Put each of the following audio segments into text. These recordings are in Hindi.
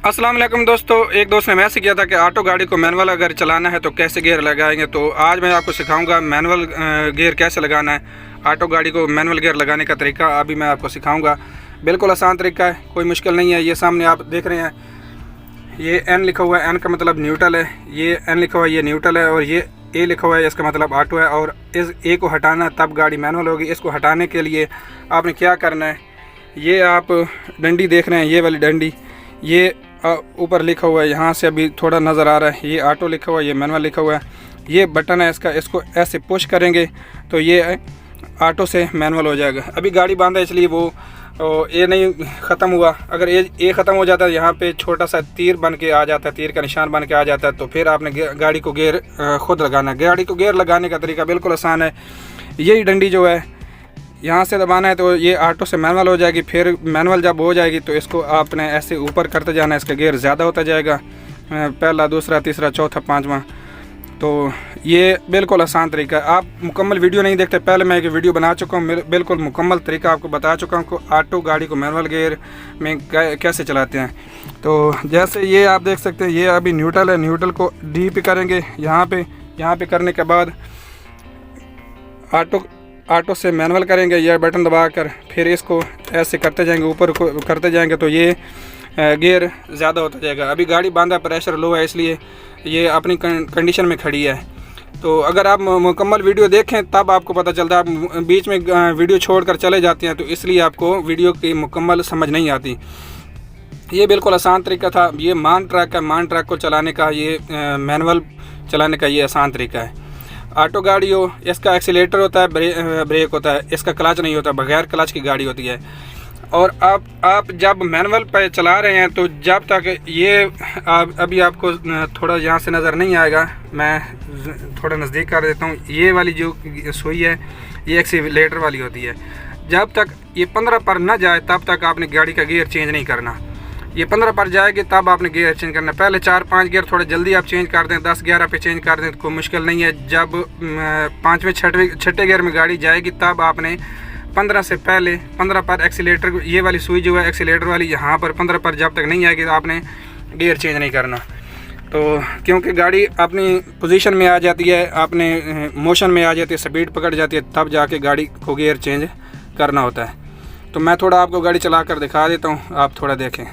अस्सलाम वालेकुम दोस्तों, एक दोस्त ने मैसेज किया था कि ऑटो गाड़ी को मैनुअल अगर चलाना है तो कैसे गियर लगाएंगे। तो आज मैं आपको सिखाऊंगा मैनुअल गियर कैसे लगाना है। ऑटो गाड़ी को मैनुअल गियर लगाने का तरीका अभी मैं आपको सिखाऊंगा। बिल्कुल आसान तरीका है, कोई मुश्किल नहीं है। ये सामने आप देख रहे हैं, ये एन लिखा हुआ है, एन का मतलब न्यूट्रल है। ये एन लिखा हुआ है, ये न्यूट्रल है। और ये ए लिखा हुआ है, इसका मतलब ऑटो है। और इस ए को हटाना तब गाड़ी मैनुअल होगी। इसको हटाने के लिए आपने क्या करना है, ये आप डंडी देख रहे हैं, ये वाली डंडी, ये ऊपर लिखा हुआ है, यहाँ से अभी थोड़ा नज़र आ रहा है, ये ऑटो लिखा हुआ है, ये मैनुअल लिखा हुआ है। ये बटन है इसका, इसको ऐसे पुश करेंगे तो ये ऑटो से मैनुअल हो जाएगा। अभी गाड़ी बांधा है इसलिए वो ये नहीं ख़त्म हुआ। अगर ये ख़त्म हो जाता है, यहाँ पे छोटा सा तीर बन के आ जाता है, तीर का निशान बन के आ जाता है, तो फिर आपने गाड़ी को गियर खुद लगाना है। गाड़ी को गियर लगाने का तरीका बिल्कुल आसान है। यही डंडी जो है यहाँ से दबाना है तो ये ऑटो से मैनुअल हो जाएगी। फिर मैनुअल जब हो जाएगी तो इसको आपने ऐसे ऊपर करते जाना है, इसका गियर ज़्यादा होता जाएगा, पहला, दूसरा, तीसरा, चौथा, पाँचवा। तो ये बिल्कुल आसान तरीका है। आप मुकम्मल वीडियो नहीं देखते, पहले मैं एक वीडियो बना चुका हूँ, बिल्कुल मुकम्मल तरीका आपको बता चुका हूँ कि ऑटो गाड़ी को मैनुअल गियर में कैसे चलाते हैं। तो जैसे ये आप देख सकते हैं, ये अभी न्यूट्रल है, न्यूट्रल को डी पे करेंगे, यहाँ पे करने के बाद ऑटो से मैनुअल करेंगे, यह बटन दबाकर। फिर इसको ऐसे करते जाएंगे, ऊपर को करते जाएंगे तो ये गियर ज़्यादा होता जाएगा। अभी गाड़ी बांधा, प्रेशर लो है, इसलिए ये अपनी कंडीशन में खड़ी है। तो अगर आप मुकम्मल वीडियो देखें तब आपको पता चलता है। आप बीच में वीडियो छोड़कर चले जाते हैं तो इसलिए आपको वीडियो की मुकम्मल समझ नहीं आती। ये बिल्कुल आसान तरीका था। ये मान ट्रैक है, मान ट्रैक को चलाने का, ये मैनुअल चलाने का ये आसान तरीका है। ऑटो गाड़ी हो, इसका एक्सीलेटर होता है, ब्रेक होता है, इसका क्लच नहीं होता, बगैर क्लच की गाड़ी होती है। और आप जब मैनुअल पे चला रहे हैं तो जब तक ये अभी आपको थोड़ा यहाँ से नज़र नहीं आएगा, मैं थोड़ा नज़दीक कर देता हूँ। ये वाली जो सुई है ये एक्सीलेटर वाली होती है। जब तक ये 15 पर ना जाए तब तक आपने गाड़ी का गियर चेंज नहीं करना। ये 15 पर जाएगी तब आपने गियर चेंज करना। पहले 4-5 गियर थोड़े जल्दी आप चेंज कर दें, 10-11 पे चेंज कर दें तो कोई मुश्किल नहीं है। जब 5वें 6ठे गियर में गाड़ी जाएगी तब आपने 15 से पहले 15 पर एक्सीलेटर, ये वाली सुई जो है एक्सीलेटर वाली, यहाँ पर 15 पर जब तक नहीं आएगी तो आपने गियर चेंज नहीं करना। तो क्योंकि गाड़ी अपनी पोजीशन में आ जाती है, अपने मोशन में आ जाती है, स्पीड पकड़ जाती है, तब जाके गाड़ी को गियर चेंज करना होता है। तो मैं थोड़ा आपको गाड़ी चला कर दिखा देता हूँ, आप थोड़ा देखें।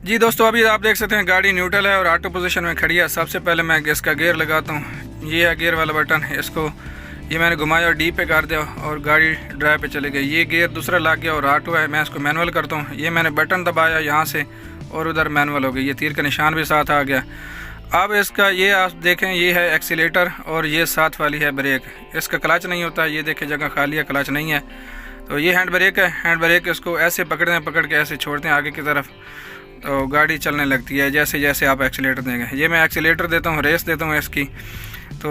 जी दोस्तों, अभी आप देख सकते हैं गाड़ी न्यूट्रल है और ऑटो पोजीशन में खड़ी है। सबसे पहले मैं इसका गियर लगाता हूँ। ये है गियर वाला बटन, इसको ये मैंने घुमाया और डी पे कर दिया और गाड़ी ड्राइव पे चले गई। ये गियर दूसरा लग गया और ऑटो है, मैं इसको मैनुअल करता हूँ। ये मैंने बटन दबाया यहाँ से और उधर मैनुअल हो गई। ये तीर का निशान भी साथ आ गया। अब इसका ये आप देखें, ये है एक्सीलेटर और ये साथ वाली है ब्रेक। इसका क्लच नहीं होता, ये देखें जगह खाली है, क्लच नहीं है। तो ये हैंड ब्रेक है। हैंड ब्रेक इसको ऐसे पकड़ते हैं, पकड़ के ऐसे छोड़ते हैं आगे की तरफ, तो गाड़ी चलने लगती है जैसे जैसे आप एक्सीलेटर देंगे। ये मैं एक्सीलेटर देता हूँ, रेस देता हूँ इसकी। तो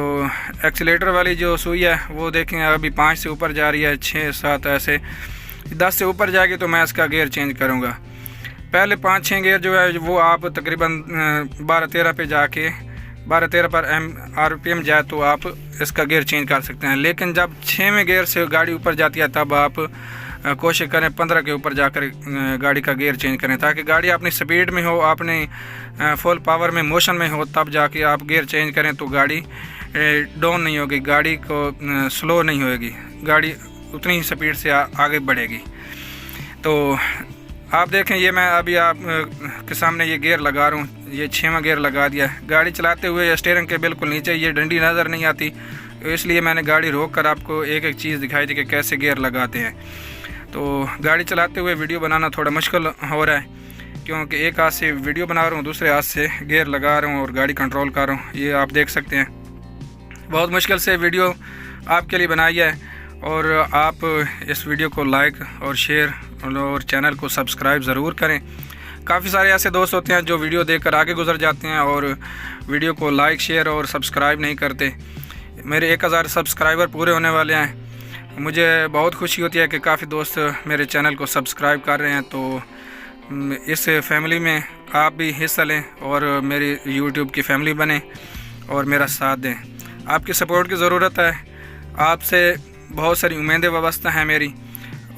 एक्सीलेटर वाली जो सुई है वो देखें अभी 5 से ऊपर जा रही है, 6, 7, ऐसे 10 से ऊपर जाएगी तो मैं इसका गियर चेंज करूँगा। पहले 5-6 गियर जो है वो आप तकरीबन 12-13 पे जाके 12-13 पर RPM जाए तो आप इसका गियर चेंज कर सकते हैं। लेकिन जब 6वें गियर से गाड़ी ऊपर जाती है तब आप कोशिश करें 15 के ऊपर जाकर गाड़ी का गियर चेंज करें, ताकि गाड़ी अपनी स्पीड में हो, अपने फुल पावर में, मोशन में हो, तब जाके आप गियर चेंज करें तो गाड़ी डाउन नहीं होगी, गाड़ी को स्लो नहीं होगी, गाड़ी उतनी ही स्पीड से आगे बढ़ेगी। तो आप देखें, ये मैं अभी आप के सामने ये गियर लगा रहा हूँ, ये 6वां गियर लगा दिया। गाड़ी चलाते हुए स्टीयरिंग के बिल्कुल नीचे ये डंडी नज़र नहीं आती, तो इसलिए मैंने गाड़ी रोक कर आपको एक एक चीज़ दिखाई दी कि कैसे गियर लगाते हैं। तो गाड़ी चलाते हुए वीडियो बनाना थोड़ा मुश्किल हो रहा है, क्योंकि एक हाथ से वीडियो बना रहा हूँ, दूसरे हाथ से गियर लगा रहा हूँ और गाड़ी कंट्रोल कर रहा हूँ। ये आप देख सकते हैं, बहुत मुश्किल से वीडियो आपके लिए बनाई है। और आप इस वीडियो को लाइक और शेयर और चैनल को सब्सक्राइब ज़रूर करें। काफ़ी सारे ऐसे दोस्त होते हैं जो वीडियो देखकर आगे गुजर जाते हैं और वीडियो को लाइक, शेयर और सब्सक्राइब नहीं करते। मेरे 1000 सब्सक्राइबर पूरे होने वाले हैं। मुझे बहुत खुशी होती है कि काफ़ी दोस्त मेरे चैनल को सब्सक्राइब कर रहे हैं। तो इस फैमिली में आप भी हिस्सा लें और मेरी YouTube की फैमिली बने और मेरा साथ दें। आपकी सपोर्ट की ज़रूरत है। आपसे बहुत सारी उम्मीदें वाबस्ता हैं मेरी,